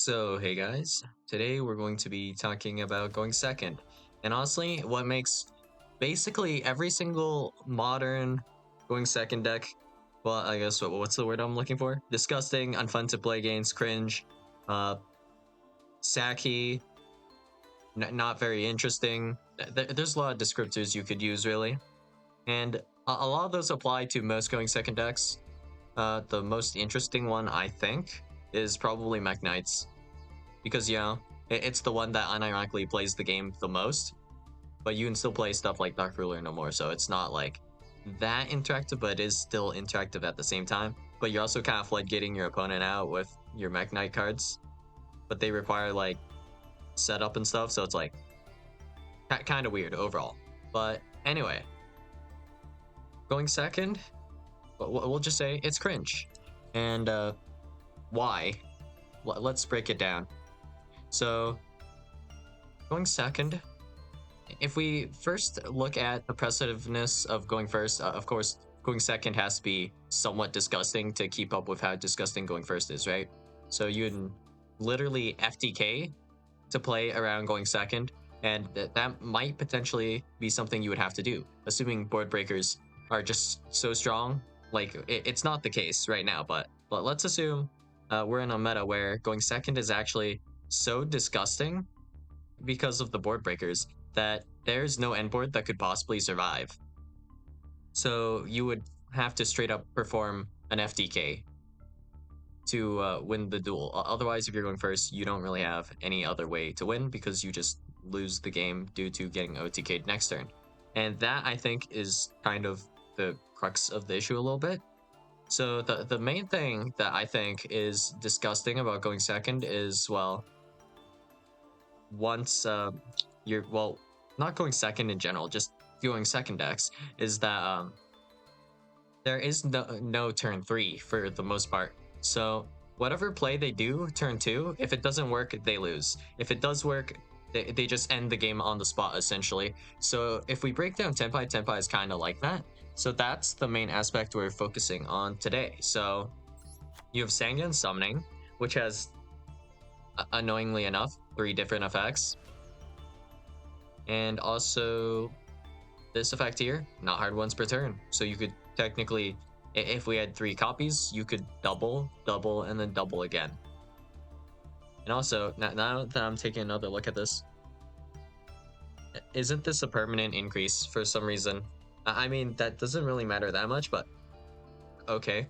So, hey guys, today we're going to be talking about going second. And honestly, what makes basically every single modern going second deck, well, I guess what's the word I'm looking for? Disgusting, unfun to play against, cringe, uh, sacky, not very interesting. There's a lot of descriptors you could use, really. And a lot of those apply to most going second decks. The most interesting one, I think, is probably Mech Knights because it's the one that unironically plays the game the most, but you can still play stuff like Dark Ruler no more, so it's not like that interactive, but it is still interactive at the same time. But you're also kind of floodgating your opponent out with your Mech Knight cards, but they require like setup and stuff, so it's like kind of weird overall. But anyway, going second, we'll just say it's cringe. And why? Let's break it down. So going second, if we first look at the preceditiveness of going first, of course, going second has to be somewhat disgusting to keep up with how disgusting going first is, right? So you'd literally FTK to play around going second, and that might potentially be something you would have to do, assuming board breakers are just so strong. Like, it's not the case right now, but let's assume we're in a meta where going second is actually so disgusting because of the board breakers that there's no end board that could possibly survive. So you would have to straight up perform an FDK to win the duel. Otherwise, if you're going first, you don't really have any other way to win because you just lose the game due to getting OTK'd next turn. And that, I think, is kind of the crux of the issue a little bit. So the main thing that I think is disgusting about going second is, well, once you're, well, not going second in general, just going second decks, is that there is no turn 3 for the most part. So whatever play they do turn 2, if it doesn't work, they lose. If it does work, they just end the game on the spot, essentially. So if we break down Tenpai, Tenpai is kind of like that. So that's the main aspect we're focusing on today. So you have Sangan Summoning, which has, annoyingly enough, 3 different effects. And also this effect here, not hard once per turn. So you could technically, if we had 3 copies, you could double, and then double again. And also, now that I'm taking another look at this, isn't this a permanent increase for some reason? I mean, that doesn't really matter that much, but okay.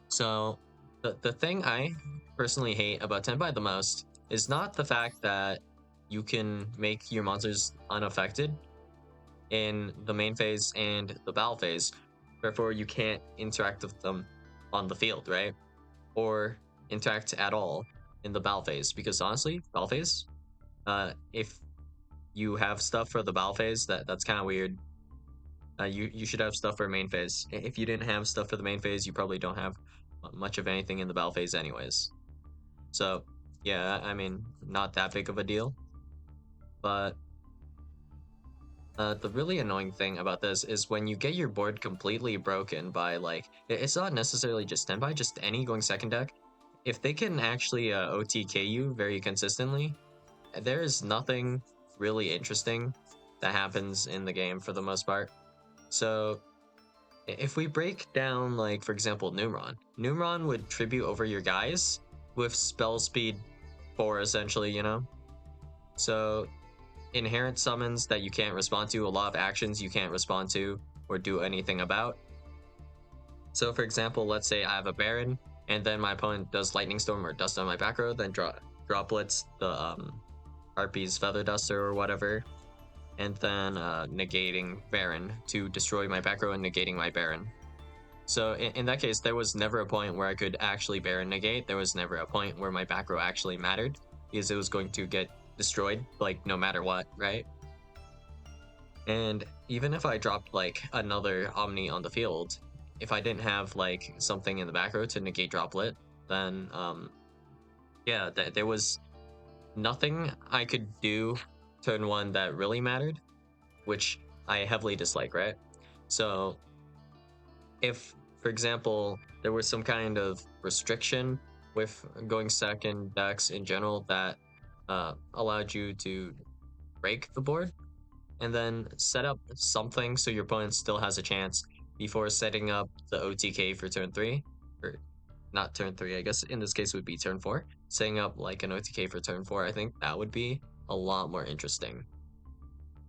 So the thing I personally hate about Tenpai the most is not the fact that you can make your monsters unaffected in the main phase and the battle phase, therefore you can't interact with them on the field, right? Or interact at all in the battle phase, because honestly, battle phase, if you have stuff for the battle phase, that's kind of weird. You should have stuff for main phase. If you didn't have stuff for the main phase, you probably don't have much of anything in the battle phase anyways. So yeah, I mean, not that big of a deal. But the really annoying thing about this is when you get your board completely broken by, like, it's not necessarily just Tenpai, just any going second deck. If they can actually OTK you very consistently, there is nothing really interesting that happens in the game for the most part. So if we break down, like, for example, Numron would tribute over your guys with spell speed 4, essentially, you know? So inherent summons that you can't respond to, a lot of actions you can't respond to or do anything about. So for example, let's say I have a Baron, and then my opponent does Lightning Storm or Dust on my back row, then droplets the Harpy's Feather Duster or whatever, and then negating Baron to destroy my back row and negating my Baron. So in that case, there was never a point where I could actually Baron negate. There was never a point where my back row actually mattered, because it was going to get destroyed, like, no matter what, right? And even if I dropped, like, another Omni on the field, if I didn't have, like, something in the back row to negate droplet, then yeah, there was nothing I could do turn 1 that really mattered, which I heavily dislike, right? So if, for example, there was some kind of restriction with going second decks in general that allowed you to break the board and then set up something so your opponent still has a chance before setting up the OTK for turn 3. Or not turn 3, I guess in this case would be turn 4. Setting up like an OTK for turn 4, I think that would be a lot more interesting.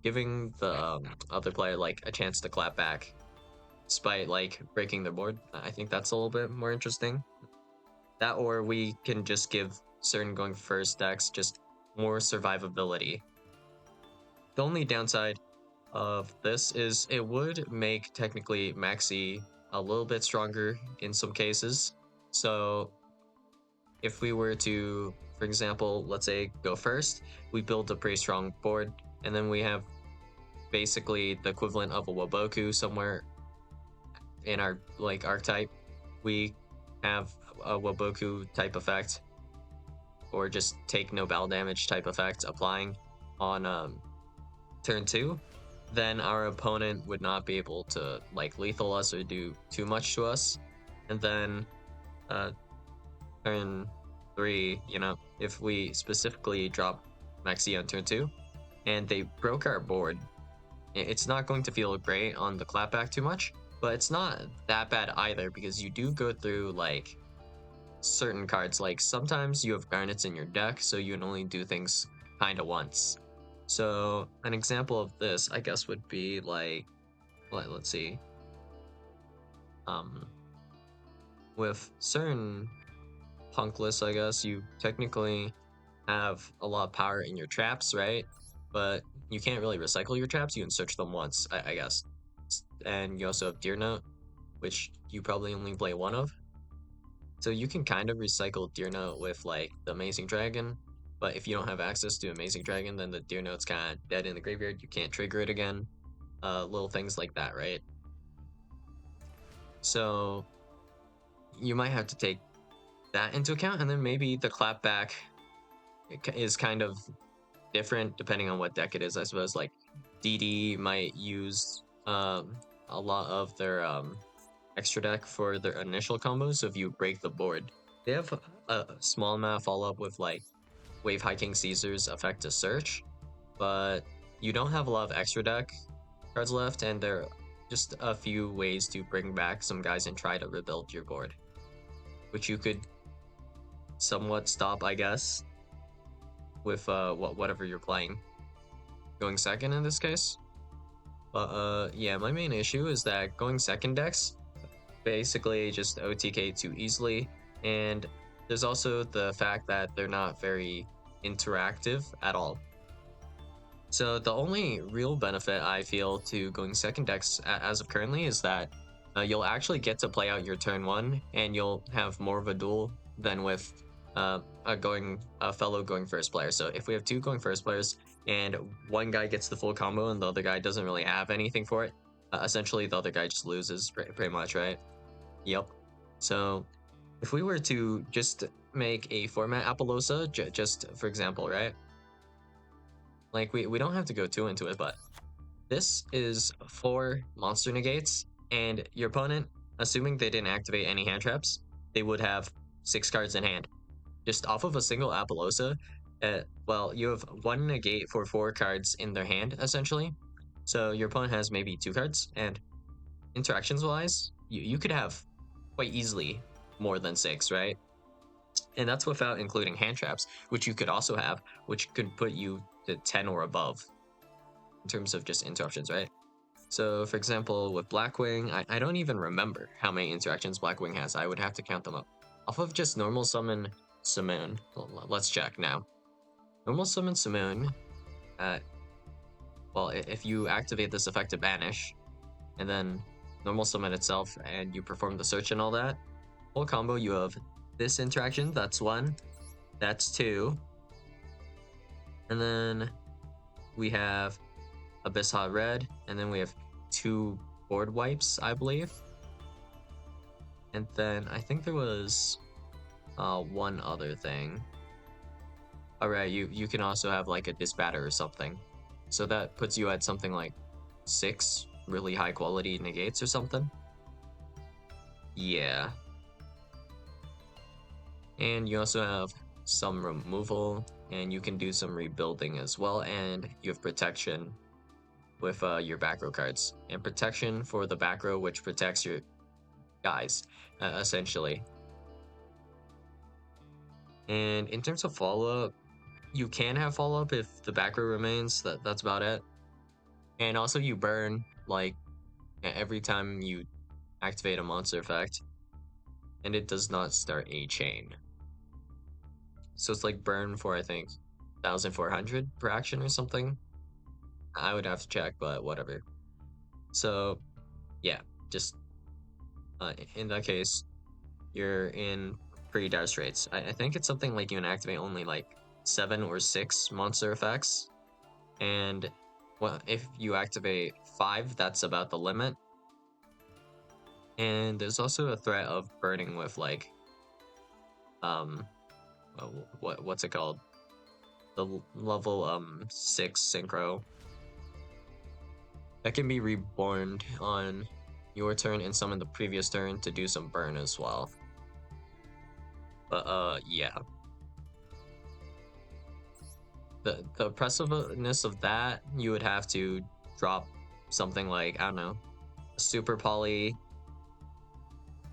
Giving the other player like a chance to clap back despite like breaking their board, I think that's a little bit more interesting. That, or we can just give certain going first decks just more survivability. The only downside of this is it would make technically Maxi a little bit stronger in some cases. So if we were to, for example, let's say go first, we build a pretty strong board, and then we have basically the equivalent of a Waboku somewhere in our like archetype. We have a Waboku type effect, or just take no battle damage type effect applying on turn 2, then our opponent would not be able to like lethal us or do too much to us. And then turn 3, you know, if we specifically drop Maxi on turn 2 and they broke our board, it's not going to feel great on the clapback too much, but it's not that bad either because you do go through like certain cards. Like sometimes you have garnets in your deck, so you can only do things kind of once. So an example of this, I guess, would be like, let's see, with certain punk lists, I guess you technically have a lot of power in your traps, right? But you can't really recycle your traps. You can search them once, I guess. And you also have Deer Note, which you probably only play one of. So you can kind of recycle Deer Note with like the Amazing Dragon, but if you don't have access to Amazing Dragon, then the Deer Note's kind of dead in the graveyard. You can't trigger it again. Little things like that, right? So you might have to take that into account, and then maybe the clapback is kind of different depending on what deck it is. I suppose like DD might use a lot of their extra deck for their initial combos. So if you break the board, they have a small amount of follow-up with like Wave Hiking Caesar's effect to search, but you don't have a lot of extra deck cards left, and there are just a few ways to bring back some guys and try to rebuild your board, which you could somewhat stop, I guess, with whatever you're playing. Going second in this case. But yeah, my main issue is that going second decks basically just OTK too easily, and there's also the fact that they're not very interactive at all. So the only real benefit I feel to going second decks as of currently is that you'll actually get to play out your turn 1, and you'll have more of a duel than with a fellow going first player. So if we have 2 going first players and one guy gets the full combo and the other guy doesn't really have anything for it, essentially the other guy just loses pretty much, right? Yep. So if we were to just make a format Appaloosa, just for example, right? Like we don't have to go too into it, but this is 4 monster negates, and your opponent, assuming they didn't activate any hand traps, they would have 6 cards in hand. Just off of a single Appaloosa, well, you have 1 negate for 4 cards in their hand, essentially. So your opponent has maybe 2 cards, and interactions-wise, you could have quite easily more than 6, right? And that's without including hand traps, which you could also have, which could put you to 10 or above in terms of just interruptions, right? So, for example, with Blackwing, I don't even remember how many interactions Blackwing has. I would have to count them up. Off of just normal summon Simoon, let's check now. Normal summon Simoon, well, if you activate this effect to banish, and then normal summon itself, and you perform the search and all that, whole combo, you have this interaction, that's 1, that's 2, and then we have Abyss Hot Red, and then we have 2 board wipes, I believe. And then I think there was one other thing. Alright, you can also have like a Disbatter or something. So that puts you at something like 6 really high quality negates or something. Yeah. And you also have some removal, and you can do some rebuilding as well, and you have protection with your back row cards. And protection for the back row, which protects your guys, essentially. And in terms of follow-up, you can have follow-up if the back row remains. That's about it. And also you burn, like, every time you activate a monster effect, and it does not start a chain. So it's like burn for, I think, 1,400 per action or something. I would have to check, but whatever. So yeah, just in that case, you're in pretty dire straits. I think it's something like you can activate only like 7 or 6 monster effects, and well, if you activate 5, that's about the limit. And there's also a threat of burning with like what's it called, the level 6 synchro that can be reborn on your turn and summon the previous turn to do some burn as well. But yeah, the oppressiveness of that, you would have to drop something like, I don't know, super poly,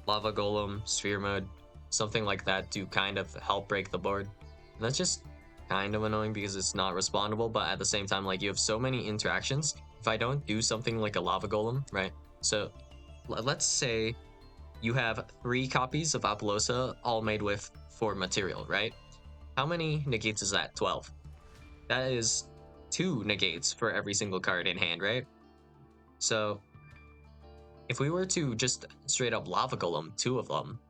lava golem, sphere mode, something like that to kind of help break the board. And that's just kind of annoying because it's not respawnable, but at the same time, like, you have so many interactions. If I don't do something like a lava golem, right? So let's say you have 3 copies of Apollosa all made with 4 material, right? How many negates is that? 12. That is 2 negates for every single card in hand, right? So if we were to just straight up lava golem 2 of them,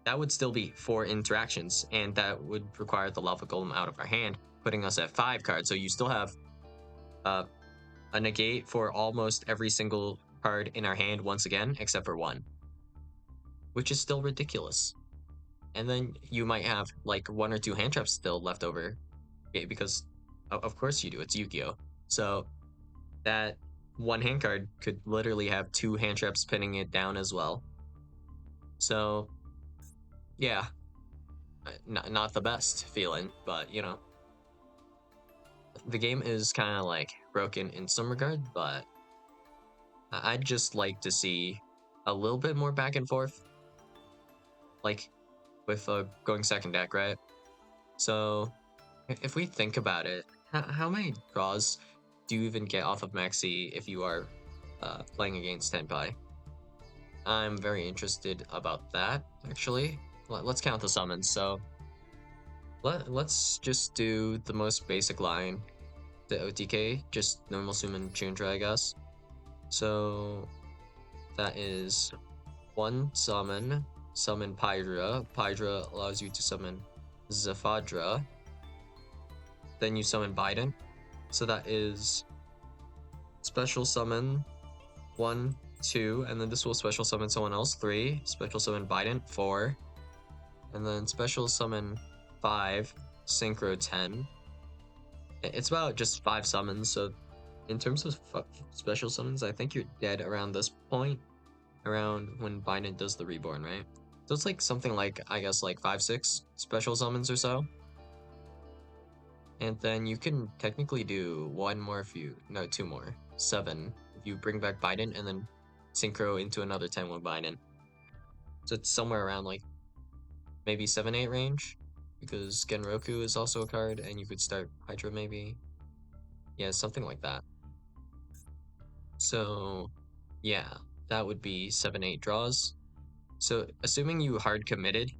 that would still be 4 interactions, and that would require the lava golem out of our hand, putting us at 5 cards. So you still have a negate for almost every single card in our hand once again, except for 1, which is still ridiculous. And then you might have like 1 or 2 hand traps still left over, because of course you do, it's Yu-Gi-Oh! So that 1 hand card could literally have 2 hand traps pinning it down as well. So yeah, not the best feeling, but you know, the game is kind of like broken in some regard, but I'd just like to see a little bit more back and forth, like with going second deck, right? So if we think about it, how many draws do you even get off of Maxi if you are playing against Tenpai? I'm very interested about that, actually. Let's count the summons. So let's just do the most basic line, the OTK, just normal summon Chundra, I guess. So that is 1 summon, summon Pydra. Pydra allows you to summon Zephadra. Then you summon Biden. So that is special summon 1, 2, and then this will special summon someone else 3, special summon Biden 4, and then special summon 5, synchro 10. It's about just 5 summons, so in terms of special summons, I think you're dead around this point, around when Biden does the reborn, right? So it's like something like, I guess, like 5, 6 special summons or so. And then you can technically do 1 more if you, no, 2 more, 7 if you bring back Biden and then synchro into another 10 with Biden. So it's somewhere around like maybe 7, 8 range, because Genroku is also a card, and you could start Hydra maybe. Yeah, something like that. So yeah, that would be 7, 8 draws. So assuming you hard committed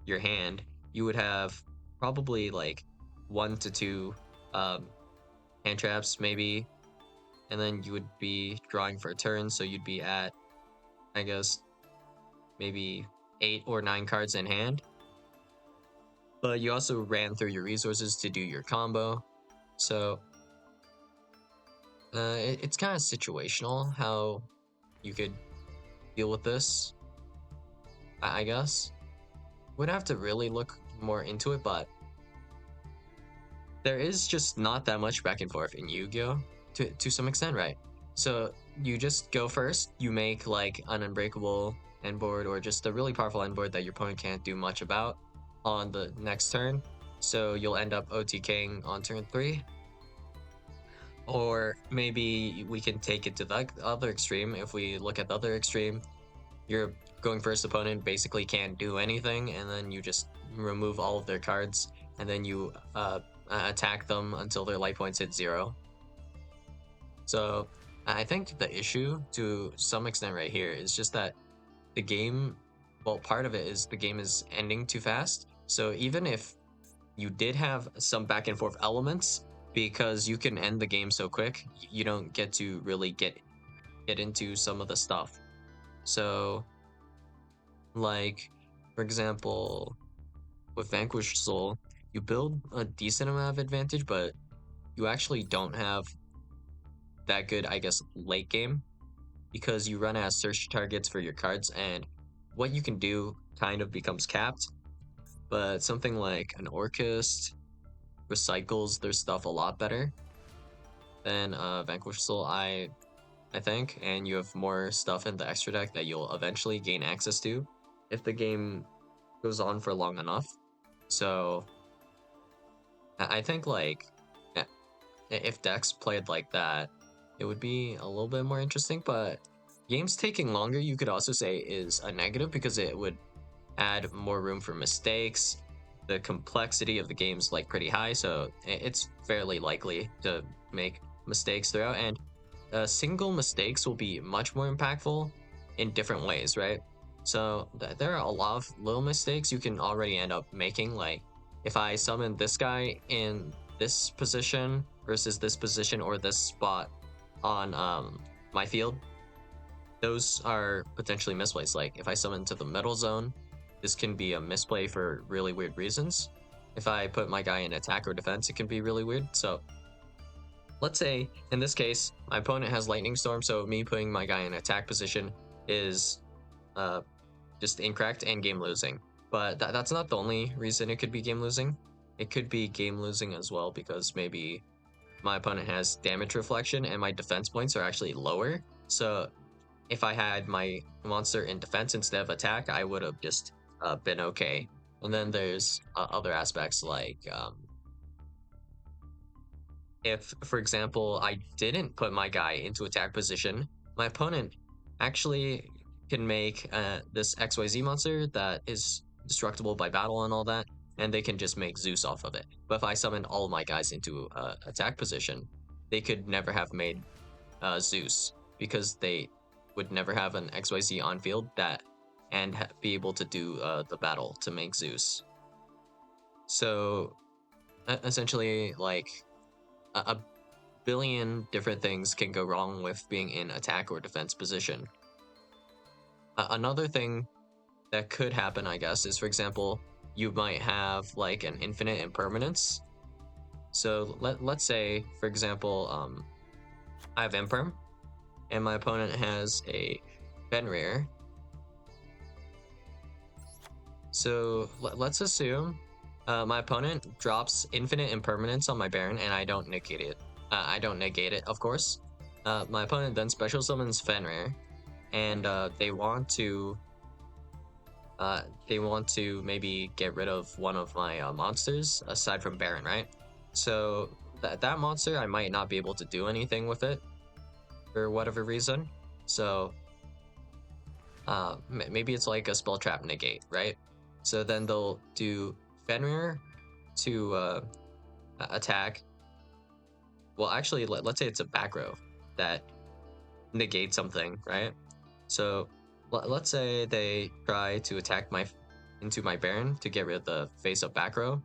your hand, you would have probably like 1 to 2 hand traps maybe, and then you would be drawing for a turn, so you'd be at, I guess, maybe 8 or 9 cards in hand. But you also ran through your resources to do your combo, so it's kind of situational how you could deal with this, I guess. Would have to really look more into it, but there is just not that much back and forth in Yu-Gi-Oh! To some extent, right? So you just go first, you make like an unbreakable end board or just a really powerful end board that your opponent can't do much about, on the next turn, so you'll end up OTKing on turn 3. Or maybe we can take it to the other extreme. If we look at the other extreme, your going first opponent basically can't do anything, and then you just remove all of their cards, and then you attack them until their life points hit 0. So I think the issue to some extent right here is just that the game, well, part of it is the game is ending too fast. So even if you did have some back and forth elements, because you can end the game so quick, you don't get to really get into some of the stuff. So, like, for example, with Vanquished Soul, you build a decent amount of advantage, but you actually don't have that good, I guess, late game, because you run out of search targets for your cards, and what you can do kind of becomes capped. But something like an Orcust recycles their stuff a lot better than Vanquish Soul, I think, and you have more stuff in the extra deck that you'll eventually gain access to if the game goes on for long enough. So I think, like, if decks played like that, it would be a little bit more interesting. But games taking longer, you could also say, is a negative, because it would add more room for mistakes. The complexity of the game's like pretty high, so it's fairly likely to make mistakes throughout, and single mistakes will be much more impactful in different ways, right? So there are a lot of little mistakes you can already end up making, like if I summon this guy in this position versus this position or this spot on my field, those are potentially misplays. Like if I summon to the middle zone, this can be a misplay for really weird reasons. If I put my guy in attack or defense, it can be really weird. So let's say in this case, my opponent has Lightning Storm, so me putting my guy in attack position is just incorrect and game losing. But that's not the only reason it could be game losing. It could be game losing as well because maybe my opponent has damage reflection and my defense points are actually lower. So if I had my monster in defense instead of attack, I would have just been okay. And then there's other aspects like if, for example, I didn't put my guy into attack position, my opponent actually can make this XYZ monster that is destructible by battle and all that, and they can just make Zeus off of it. But if I summoned all my guys into attack position, they could never have made Zeus, because they would never have an XYZ on field that and be able to do the battle to make Zeus. So essentially, like a billion different things can go wrong with being in attack or defense position. Another thing that could happen, I guess, is, for example, you might have like an infinite impermanence. So let's say, for example, I have imperm, and my opponent has a Fenrir. So let's assume my opponent drops infinite impermanence on my Baron, and I don't negate it. Of course. My opponent then special summons Fenrir, and they want to maybe get rid of one of my monsters aside from Baron, right? So that monster, I might not be able to do anything with it for whatever reason. So maybe it's like a spell trap negate, right? So then they'll do Fenrir to attack. Well, actually, let's say it's a back row that negates something, right? So let's say they try to attack into my Baron to get rid of the face-up back row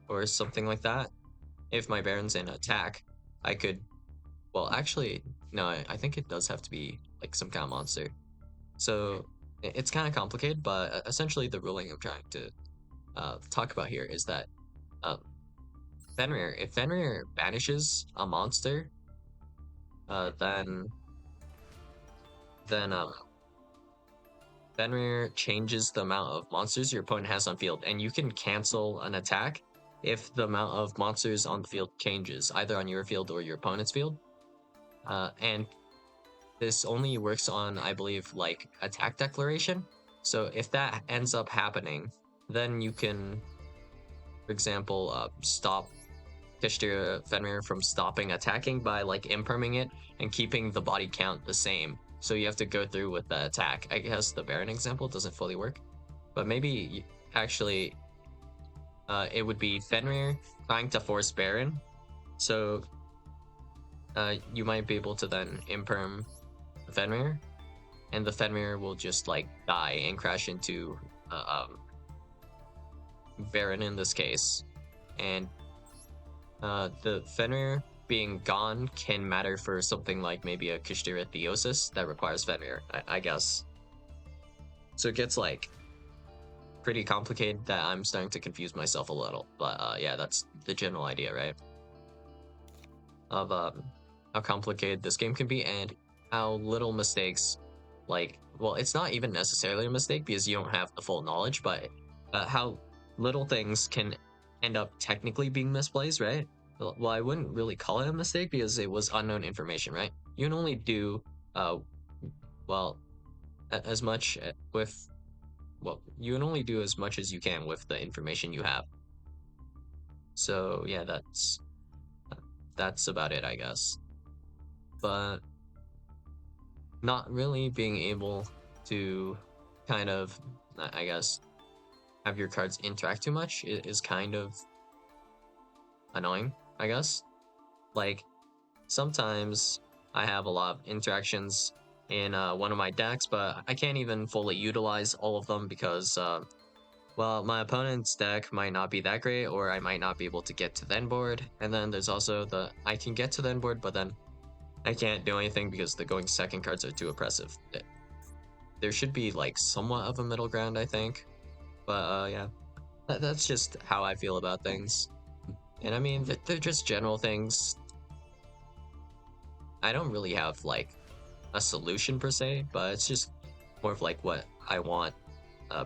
or something like that. If my Baron's in attack, I could, well, actually, no, I think it does have to be like some kind of monster. So it's kind of complicated, but essentially the ruling I'm trying to talk about here is that Fenrir, if Fenrir banishes a monster, then Fenrir changes the amount of monsters your opponent has on field, and you can cancel an attack if the amount of monsters on the field changes, either on your field or your opponent's field. And this only works on, I believe, like attack declaration. So if that ends up happening, then you can, for example, stop Kishtir Fenrir from stopping attacking by like imperming it and keeping the body count the same. So you have to go through with the attack. I guess the Baron example doesn't fully work, but maybe actually it would be Fenrir trying to force Baron. So you might be able to then imperm Fenrir, and the Fenrir will just like die and crash into Baron in this case. And the Fenrir being gone can matter for something like maybe a Kushtira Theosis that requires Fenrir, I guess. So it gets like pretty complicated that I'm starting to confuse myself a little. But yeah, that's the general idea, right? Of how complicated this game can be and how little mistakes, like, well, it's not even necessarily a mistake because you don't have the full knowledge, but how little things can end up technically being misplaced, right? Well, I wouldn't really call it a mistake because it was unknown information, right? You can only do, well, as much with, well, you can only do as much as you can with the information you have. So yeah, that's about it, I guess. But not really being able to kind of, I guess, have your cards interact too much is kind of annoying, I guess. Like, sometimes I have a lot of interactions in one of my decks, but I can't even fully utilize all of them because, well, my opponent's deck might not be that great, or I might not be able to get to the end board. And then there's also the, I can get to the end board, but then I can't do anything because the going second cards are too oppressive. There should be like somewhat of a middle ground, I think. But yeah, that's just how I feel about things. And I mean, they're just general things. I don't really have like a solution per se, but it's just more of like what I want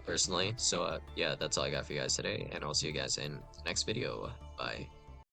personally. So yeah, that's all I got for you guys today, and I'll see you guys in the next video. Bye.